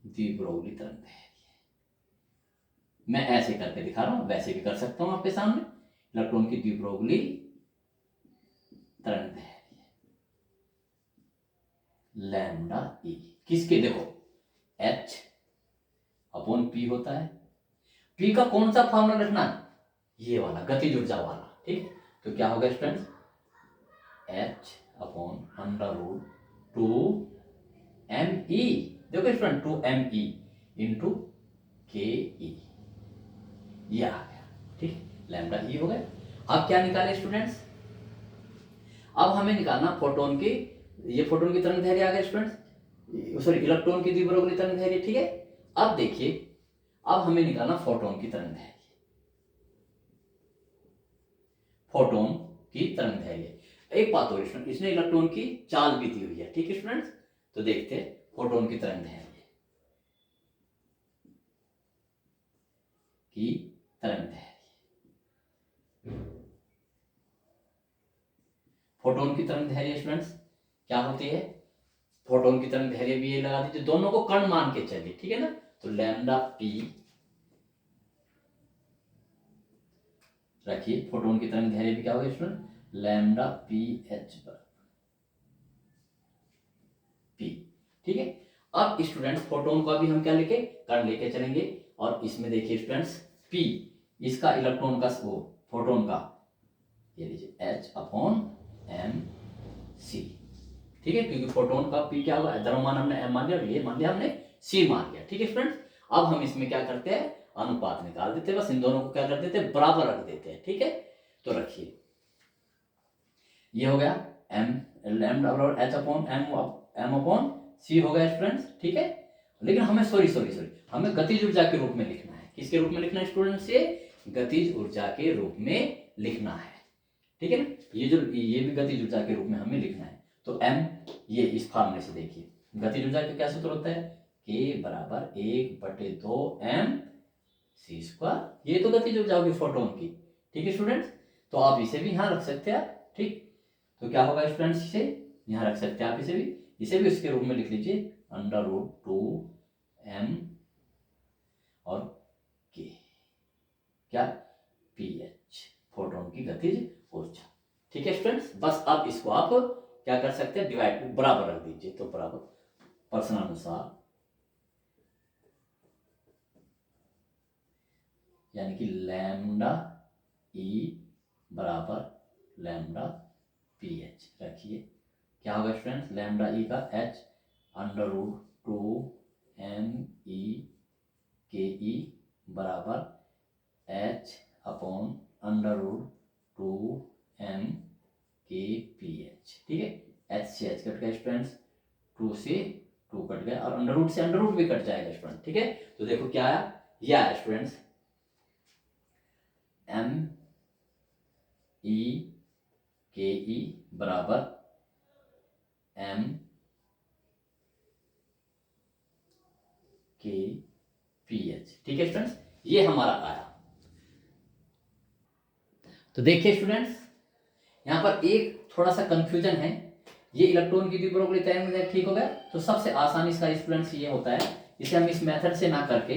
द्विध्रुवीय तरंग दैर्ध्य, मैं ऐसे करके दिखा रहा हूं, वैसे भी कर सकता हूं आपके सामने। इलेक्ट्रॉन की द्विध्रुवीय तरंग दैर्ध्य लैम्डा ई, किसके, देखो H अपॉन पी होता है, पी का कौन सा फॉर्मूला रखना, ये वाला, गतिज ऊर्जा वाला, ठीक। तो क्या होगा स्टूडेंट्स, H अपॉन √2 ई, देखो स्टूडेंट 2me इंटू के ई, ये आ गया, ठीक, लैम्डा ई हो गया। अब क्या निकाले स्टूडेंट्स, अब हमें निकालना फोटोन की, ये फोटोन की तरंग दैर्घ्य आ गया स्टूडेंट्स, सॉरी इलेक्ट्रॉन की द्विध्रुवीय तरंग दैर्घ्य, ठीक है। अब देखिए, अब हमें निकालना फोटोन की तरंग दैर्घ्य, फोटोन की तरंग दैर्घ्य। एक बात और स्टूडेंट, इसने इलेक्ट्रॉन की चाल भी दी हुई है, ठीक है स्टूडेंट्स। तो देखते हैं फोटोन की तरंग दैर्घ्य की तरंग दैर्घ्य, फोटोन की तरंग दैर्घ्य स्टूडेंट्स क्या होती है, फोटोन की तरंग दैर्घ्य भी ये लगा दीजिए, दोनों को कण मान के चलिए, ठीक है ना। तो लैम्डा पी रखिए, फोटोन की तरंग दैर्घ्य भी क्या होगा student, lambda P H P, ठीक है। अब स्टूडेंट्स फोटोन को अभी हम क्या लेके, कण लेके चलेंगे, और इसमें देखिए स्टूडेंट्स पी, इसका इलेक्ट्रॉन का वो फोटोन का ये लीजिए एच अपॉन एम सी, ठीक है, क्योंकि फोटोन का पी क्या होगा, द्रव्यमान हमने एम मान लिया, और ये मान लिया हमने सी मान लिया, ठीक है स्टूडेंट्स। अब हम इसमें क्या करते हैं, अनुपात निकाल देते हैं, बस इन दोनों को क्या कर देते हैं, बराबर रख देते हैं, ठीक है। तो रखिए, ये हो गया एम लैम्डा बराबर एच अपॉन एम अपॉन सी हो गया स्टूडेंट्स, ठीक है। लेकिन हमें सॉरी हमें गतिज ऊर्जा के रूप में लिखना है, किसके रूप में लिखना है स्टूडेंट्स, ये गतिज ऊर्जा के रूप में लिखना है, ठीक है ना। ये भी गतिज ऊर्जा के रूप में हमें लिखना है। तो एम, ये इस फॉर्मूले से देखिए, गतिज ऊर्जा का क्या सूत्र होता है, के बराबर 1/2 एम सी स्क्वायर, ये तो गतिज ऊर्जा होगी फोटोन की, ठीक है स्टूडेंट्स। तो आप इसे भी यहाँ रख सकते हैं, ठीक। तो क्या होगा स्टूडेंट्स, इसे यहाँ रख सकते हैं आप, इसे भी इसके रूप में लिख लीजिए, √2m और के, क्या, पीएच, फोटोन की गतिज ऊर्जा, ठीक है स्टूडेंट्स। बस अब इसको आप क्या कर सकते हैं, डिवाइड बराबर रख दीजिए, तो बराबर प्रश्नानुसार, यानी कि लैम्डा ई बराबर लैम्डा पी एच रखिए, क्या होगा स्टूडेंट्स, लैम्डा ई का एच √2m ई के ई बराबर एच अपॉन √2m के पी एच, ठीक है। एच से एच कट गया स्टूडेंट्स, 2 से 2 कट गया, और अंडर से अंडर भी कट जाएगा स्टूडेंट, ठीक है। तो देखो क्या आया, ये आया स्टूडेंट्स, एम ई के ई बराबर एम के पी एच, ठीक है स्टूडेंट्स, ये हमारा आया। तो देखिए स्टूडेंट्स, यहां पर एक थोड़ा सा कंफ्यूजन है, ये इलेक्ट्रॉन की द्विध्रुवीय तरंग दैर्घ्य ठीक हो गया। तो सबसे आसान इसका स्टूडेंट्स ये होता है, इसे हम इस मेथड से ना करके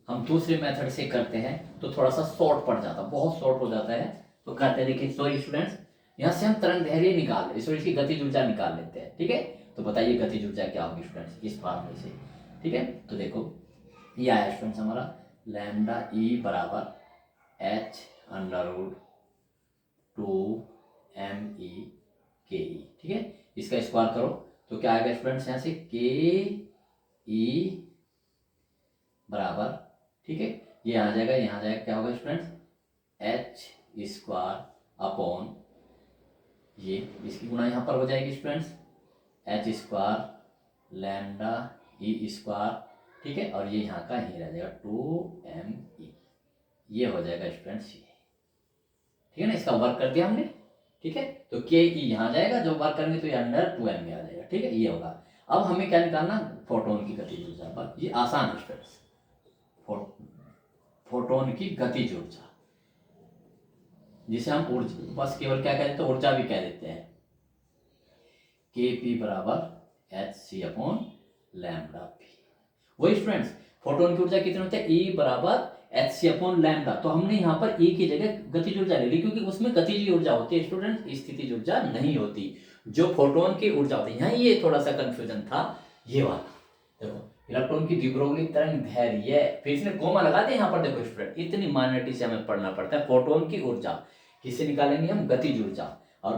हम दूसरे मेथड से करते हैं, तो थोड़ा सा शॉर्ट पड़ जाता है, बहुत शॉर्ट हो जाता है। तो करते हैं, देखिए सॉरी स्टूडेंट्स, यहाँ से हम तरंग दैर्घ्य निकाल, इसकी गतिज ऊर्जा निकाल लेते हैं, ठीक है। तो बताइए गतिज ऊर्जा क्या होगी स्टूडेंट्स, इस फॉर्मूले से, ठीक है। तो देखो ये आया स्टूडेंट्स हमारा, लैम्डा ई बराबर एच √2m ई के ई, ठीक है। इसका स्क्वायर करो तो क्या आएगा स्टूडेंट्स, यहाँ से के ई बराबर, ठीक है, ये आ जाएगा, यहाँ जाएगा, क्या होगा स्टूडेंट्स, एच स्क्वायर अपॉन, ये इसकी गुणा यहाँ पर हो जाएगी students, H square lambda E square, ठीक है, और ये यहाँ का ही रह जाएगा 2m ई, ये हो जाएगा स्टूडेंट्स ये, ठीक है ना। इसका वर्क कर दिया हमने, ठीक है। तो के ई यहाँ जाएगा, जो वर्क करेंगे तो ये अंडर 2m में आ जाएगा, ठीक है, ये होगा। अब हमें क्या निकालना, फोटोन की गतिज ऊर्जा, पर ये आसान है स्टूडेंट्स, फोटोन की गतिज ऊर्जा, जिसे हम ऊर्जा बस केवल क्या कह देते हैं, ऊर्जा भी कह देते हैं, के पी बराबर H C upon lambda P. वही स्टूडेंट्स, फोटोन की ऊर्जा कितनी होती है, ई बराबर एच सी अपॉन लैम्डा। तो हमने यहाँ पर ई की जगह गतिज ऊर्जा ले ली, क्योंकि उसमें गतिज ऊर्जा होती है स्टूडेंट, स्थितिज ऊर्जा नहीं होती, जो फोटोन की ऊर्जा होती है। यहाँ ये थोड़ा सा कंफ्यूजन था, ये वाला देखो, इलेक्ट्रॉन की द्विध्रुवीय तरंग दैर्घ्य, फिर इसने कोमा लगा दिया यहाँ पर, देखो स्टूडेंट, इतनी माइनॉरिटी से हमें पढ़ना पड़ता है। फोटोन की ऊर्जा किससे निकालेंगे हम, गतिज ऊर्जा, और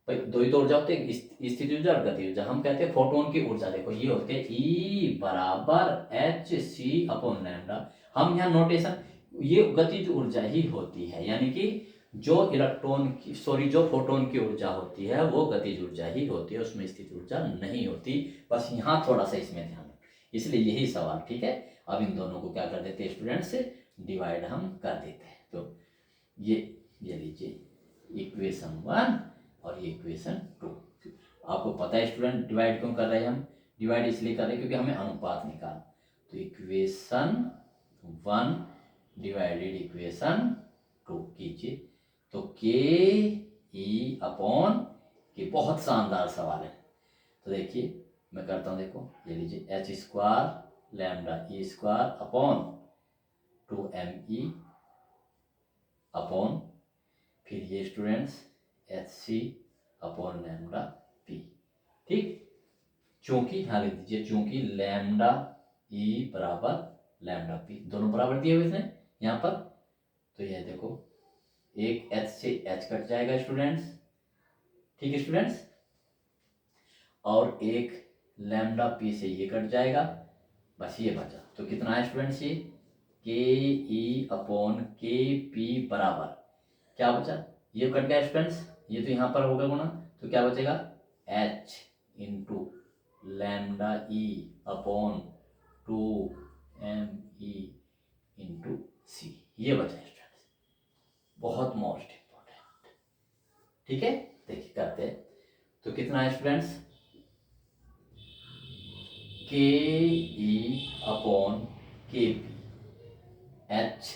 भाई दो ही तो ऊर्जा होती है, स्थिति ऊर्जा और गति ऊर्जा। हम कहते हैं फोटोन की ऊर्जा, देखो ये होती है E बराबर एच सी अपॉन लैम्डा। हम यहाँ नोटेशन, ये गतिज ऊर्जा ही होती है, यानी कि जो इलेक्ट्रॉन की जो फोटोन की ऊर्जा होती है वो गतिज ऊर्जा ही होती है, उसमें स्थिति ऊर्जा नहीं होती। बस यहाँ थोड़ा सा इसमें ध्यान, इसलिए यही सवाल। ठीक है, अब इन दोनों को क्या कर देते हैं स्टूडेंट्स, डिवाइड हम कर देते हैं। तो ये लीजिए इक्वेशन 1 और ये इक्वेशन 2। आपको पता है स्टूडेंट डिवाइड क्यों कर रहे हैं हम, डिवाइड इसलिए कर रहे हैं क्योंकि हमें अनुपात निकालना। तो इक्वेशन 1 डिवाइडेड इक्वेशन 2 कीजिए, तो के ई अपॉन के, बहुत शानदार सवाल है। तो देखिए मैं करता हूँ, देखो ये लीजिए H square lambda E square upon 2m E upon फिर ये students H C upon lambda P. ठीक, चूंकि यहाँ लिख दीजिए, चूंकि लैम्डा ई बराबर लैम्डा पी, दोनों बराबर दिए हुए इसने यहाँ पर। तो ये देखो एक एच से एच कट जाएगा स्टूडेंट्स, ठीक है स्टूडेंट्स, और एक लैम्डा पी से ये कट जाएगा, बस ये बचा। तो कितना है स्टूडेंट्स, ये के ई अपॉन के पी बराबर क्या बचा, ये कट गया स्टूडेंट्स, ये तो यहाँ पर होगा गुना, तो क्या बचेगा H into lambda E upon 2m E into C, ये बचा स्टूडेंट्स, बहुत मोस्ट इंपॉर्टेंट। ठीक है, देखिए करते हैं। तो कितना है स्टूडेंट्स, के ई अपॉन के पी एच,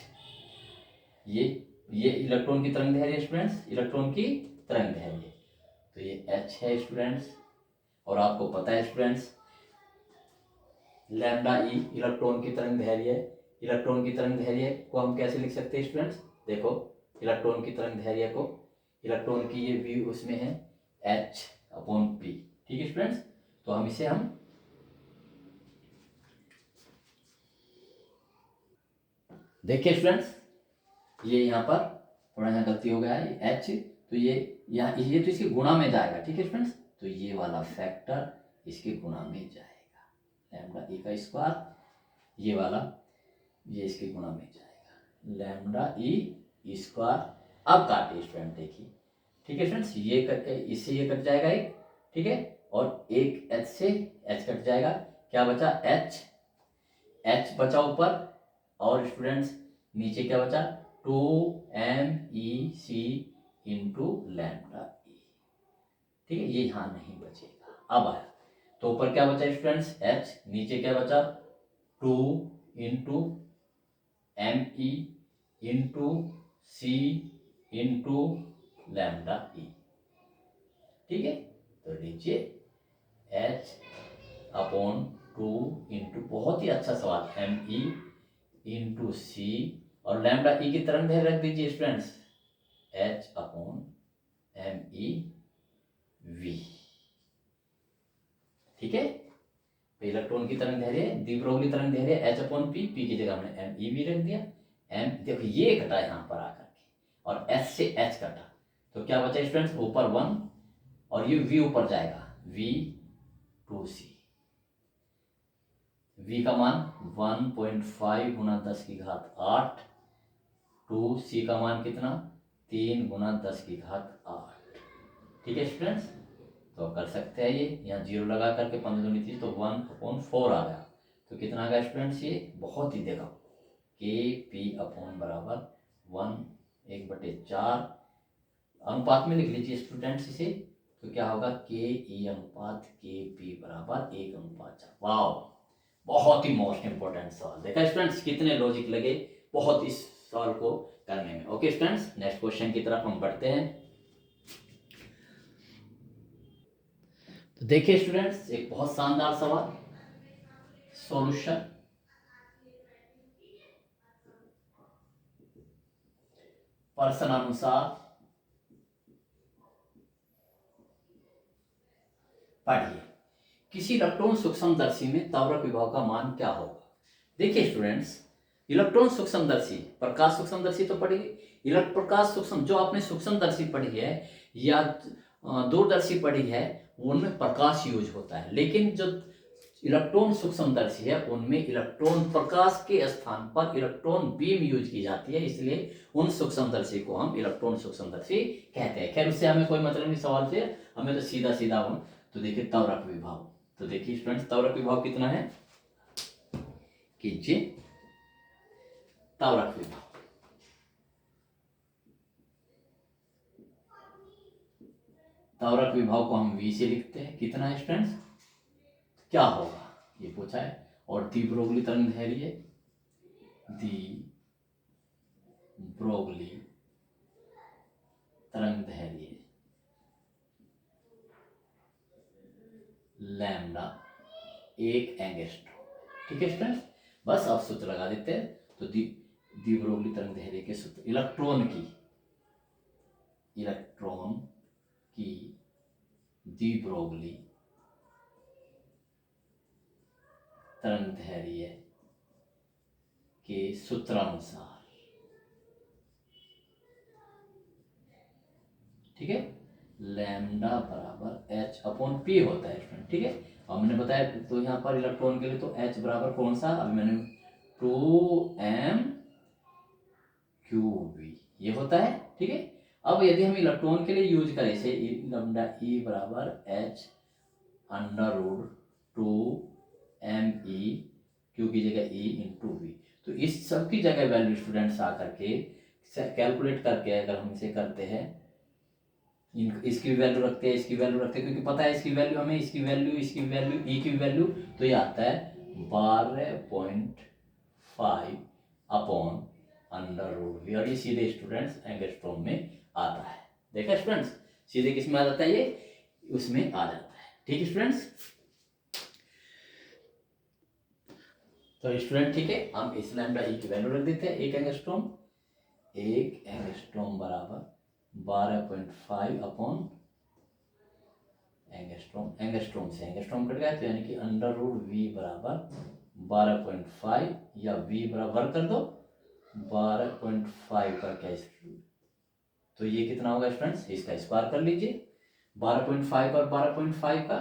ये इलेक्ट्रॉन की तरंग दैर्घ्य स्टूडेंट्स, इलेक्ट्रॉन की तरंग दैर्घ्य, तो ये एच है स्टूडेंट्स। और आपको पता है स्टूडेंट्स लैम्डा ई इलेक्ट्रॉन की तरंग दैर्घ्य, इलेक्ट्रॉन की तरंग दैर्घ्य को हम कैसे लिख सकते हैं स्टूडेंट्स, देखो इलेक्ट्रॉन की तरंग दैर्घ्य को, इलेक्ट्रॉन की ये वी उसमें है एच अपॉन पी। ठीक है स्टूडेंट्स, तो हम इसे देखिए स्टूडेंट्स, ये यहाँ पर थोड़ा यहाँ गलती हो गया है, एच, तो ये यहाँ ये तो इसके गुणा में जाएगा। ठीक है स्टूडेंट्स, तो ये वाला फैक्टर इसके गुणा में जाएगा, लैम्डा ई का स्क्वायर, ये वाला ये इसके गुणा में जाएगा, लैम्डा ई स्क्वायर। अब काटिए स्टूडेंट, देखिए ठीक है स्टूडेंट्स, ये कट, इससे ये कट जाएगा एक, ठीक है, और एक एच से एच कट जाएगा, क्या बचा एच, एच बचा ऊपर, और स्टूडेंट्स नीचे क्या बचा 2m ई इंटू लैम्डा ई। ठीक है, ये यहाँ नहीं बचेगा। अब आया तो ऊपर क्या बचा स्टूडेंट्स एच, नीचे क्या बचा 2 इंटू एम ई इंटू सी इंटू लैम्डा ई। ठीक है, तो लीजिए एच अपॉन 2 इंटू, बहुत ही अच्छा सवाल, एम ई इंटू सी, और लैम्डा ई की तरंग दैर्घ्य रख दीजिए students H upon M E V. ठीक है, तो इलेक्ट्रॉन की तरंग दैर्घ्य, द्विध्रुवीय तरंग दैर्घ्य एच अपॉन पी, पी की जगह हमने एम ई वी रख दिया। एम देखो ये कटा यहाँ पर आकर के, और एच से एच कटा, तो क्या बचा स्टूडेंट्स ऊपर 1, और ये वी ऊपर जाएगा, वी टू सी, v का मान 1.5 गुना 10 की घात 8, 2c का मान कितना 3 गुना 10 की घात 8। ठीक है स्टूडेंट्स, तो कर सकते हैं ये, यहाँ जीरो लगा करके 15 दूनी 30, तो 1/4 आ गया। तो कितना आ गया स्टूडेंट्स, ये बहुत ही देखो के पी अपॉन बराबर 1/4, अनुपात में लिख लीजिए स्टूडेंट्स इसे, तो क्या होगा के ई अनुपात के पी बराबर 1/4। वाओ, बहुत ही मोस्ट इंपॉर्टेंट सवाल। देखा स्टूडेंट्स कितने लॉजिक लगे बहुत इस सवाल को करने में। ओके स्टूडेंट्स, नेक्स्ट क्वेश्चन की तरफ हम बढ़ते हैं। तो देखिए स्टूडेंट्स एक बहुत शानदार सवाल, सॉल्यूशन। प्रश्न अनुसार पढ़िए, किसी इलेक्ट्रॉन सूक्ष्मदर्शी में त्वरक विभव का मान क्या होगा। देखिए स्टूडेंट्स, इलेक्ट्रॉन सूक्ष्मदर्शी, प्रकाश सूक्ष्मदर्शी तो पढ़ी, प्रकाश सूक्ष्म जो आपने सूक्ष्मदर्शी पढ़ी है, या दूरदर्शी पड़ी है उनमें प्रकाश यूज होता है, लेकिन जो इलेक्ट्रॉन सूक्ष्मदर्शी है उनमें इलेक्ट्रॉन प्रकाश के स्थान पर इलेक्ट्रॉन बीम यूज की जाती है, इसलिए उन सूक्ष्मदर्शी को हम इलेक्ट्रॉन सूक्ष्मदर्शी कहते हैं। खैर उससे हमें कोई मतलब नहीं सवाल से, हमें तो सीधा सीधा हो। तो देखिए त्वरक विभाव, तो देखिए स्टूडेंट्स त्वरक विभाव कितना है, कीजिए त्वरक विभाव। त्वरक विभाव को हम v से लिखते हैं, कितना है स्टूडेंट्स, क्या होगा ये पूछा है। और दी ब्रोगली तरंग धैर्य, दी ब्रोगली तरंग धैर्य लैम्डा 1 एंगस्ट्रॉम। ठीक है स्टूडेंट्स, बस अब सूत्र लगा देते हैं। तो दी ब्रोगली तरंग धैर्य के सूत्र, इलेक्ट्रॉन की दी ब्रोगली तरंग धैर्य के सूत्रानुसार, ठीक है, लैम्डा बराबर एच अपॉन पी होता है स्टूडेंट। ठीक है, अब मैंने बताया तो यहाँ पर इलेक्ट्रॉन के लिए तो एच बराबर कौन सा, अभी मैंने 2m³ ये होता है। ठीक है, अब यदि हम इलेक्ट्रॉन के लिए यूज करें इसे लैम्डा ई बराबर H under root 2me Q की जगह ई इंटू वी, तो इस सब की जगह वैल्यू स्टूडेंट्स आकर के कैलकुलेट करके अगर हम इसे करते हैं, इसकी वैल्यू रखते हैं, इसकी वैल्यू रखते हैं, क्योंकि पता है इसकी वैल्यू हमें, इसकी वैल्यू ई की वैल्यू, तो ये आता है 12.5 अपॉन अंडर रूट वी, और ये सीधे स्टूडेंट्स एंगस्ट्रॉम में आता है। देखा स्टूडेंट्स, सीधे किस में आ जाता है, ये उसमें आ जाता है। ठीक है स्टूडेंट्स, तो स्टूडेंट ठीक है, हम इस लैम्डा ई की वैल्यू रख देते हैं, 1 एंगस्ट्रॉम बराबर 12.5 अपॉन एंगस्ट्रॉम से एंगस्ट्रॉम कट गया, तो यानी कि अंडर रूट वी बराबर 12.5 या वी बराबर कर दो 12.5 का क्या, तो ये कितना होगा स्टूडेंट्स, इसका स्क्वायर कर लीजिए, 12.5 और 12.5 का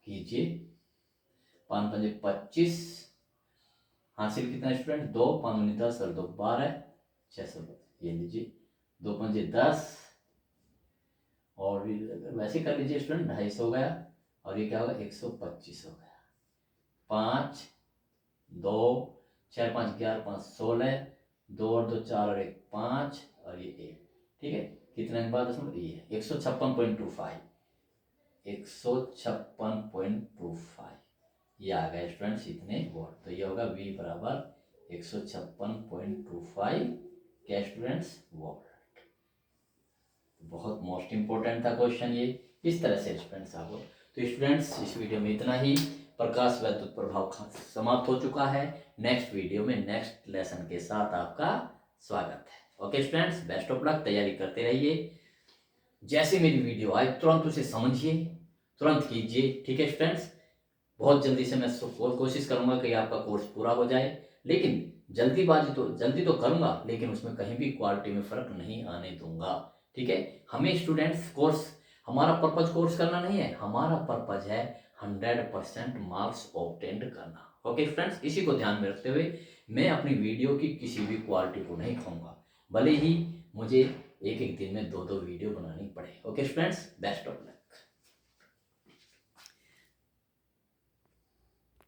कीजिए 5 पंजे 25, हासिल कितना स्टूडेंट, 2 5 10 और 2 12, 600, ये लीजिए 2 पंजे 10, और वैसे कर लीजिए स्टूडेंट 250 हो गया, और ये क्या होगा 125 हो गया, 5 2 6 5 11 5 16, 2 और 2 4 और 1 5, और ये 1। ठीक है, कितने के बाद ये 156.25, 156.25 ये आ गया स्टूडेंट्स इतने वोल्ट, तो ये होगा V बराबर 156.25 क्या स्टूडेंट्स वोल्ट। बहुत मोस्ट इंपॉर्टेंट था क्वेश्चन ये, इस तरह से स्टूडेंट्स आपको। तो स्टूडेंट्स इस वीडियो में इतना ही, प्रकाश वैद्युत प्रभाव समाप्त हो चुका है। नेक्स्ट वीडियो में नेक्स्ट लेसन के साथ आपका स्वागत है। Okay students, best of luck, तैयारी करते रहिए। जैसे मेरी वीडियो आए तुरंत उसे समझिए, तुरंत कीजिए। ठीक है स्टूडेंट्स, बहुत जल्दी से मैं कोशिश करूंगा कि आपका कोर्स पूरा हो जाए, लेकिन जल्दी तो करूंगा, लेकिन उसमें कहीं भी क्वालिटी में फर्क नहीं आने दूंगा। ठीक है, हमें स्टूडेंट्स कोर्स, हमारा पर्पज कोर्स करना नहीं है, हमारा पर्पज है 100% मार्क्स ऑब्टेन करना। ओके फ्रेंड्स, इसी को ध्यान में रखते हुए मैं अपनी वीडियो की किसी भी क्वालिटी को नहीं खाऊंगा, भले ही मुझे एक दिन में 2 वीडियो बनानी पड़े। Okay friends, best of luck.